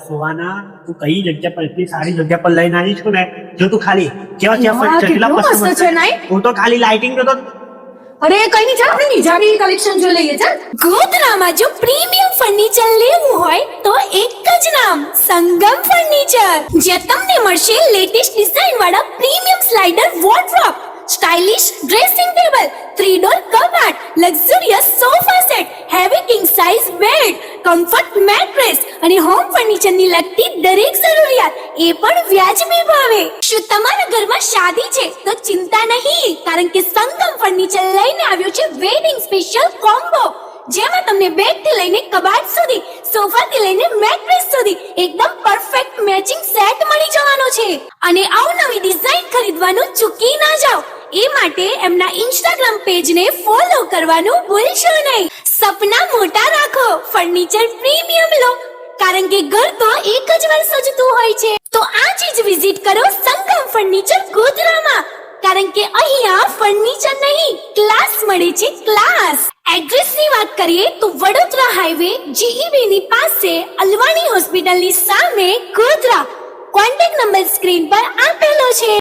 સોહાના તું કઈ જગ્યા પર એટલી સારી જગ્યા પર લઈને આવી છું ને, જો તું ખાલી કેવા વાહ, કેટલું મસ્ત છે, નહીં? હું તો ખાલી લાઇટિંગ તો અરે કઈ નહીં, ચાલ આપણે બીજા બી કલેક્શન જોઈ લઈએ. ચાલ, ગોધરામાં જો પ્રીમિયમ ફર્નિચર લેવું હોય તો એક જ નામ સંગમ ફર્નિચર, જ્યાં તમને મળશે લેટેસ્ટ ડિઝાઇન વાળા premium slider wardrobe, stylish dressing table, 3 door કબાટ, luxurious sofa set, heavy king size bed, comfort mattress અને હોમ ફર્નિચર ની લગતી દરેક જરૂરિયાત એ પણ વ્યાજબી ભાવે. શું તમારા ઘરમાં શાદી છે તો ચિંતા નહીં, કારણ કે સંગમ ફર્નિચર લઈને આવ્યો છે વેડિંગ સ્પેશિયલ કોમ્બો, જેમાં તમને બેડ થી લઈને કબાટ સુધી, સોફા થી લઈને મેટ્રેસ સુધી એકદમ પરફેક્ટ મેચિંગ સેટ મળી જવાનો છે. અને અવનવી ડિઝાઇન ખરીદવાનું ચૂકી ના જાઓ, એ માટે એમના ઇન્સ્ટાગ્રામ પેજને ફોલો કરવાનું ભૂલશો નહીં. સપના મોટા રાખો, ફર્નિચર પ્રીમિયમ લો, કારણ કે ઘર તો એક જ વાર સજતું હોય છે. તો આજે જ વિઝિટ કરો સંગમ ફર્નિચર ગોધરામાં, કારણ કે અહીંયા ફર્નિચર નહીં ક્લાસ મળે છે, ક્લાસ. એડ્રેસ ની વાત કરીએ તો વડોદરા હાઈવે GEB ની પાસે અલવાણી હોસ્પિટલ ની સામે ગોધરા. કોન્ટેક્ટ નંબર સ્ક્રીન પર આપેલો છે.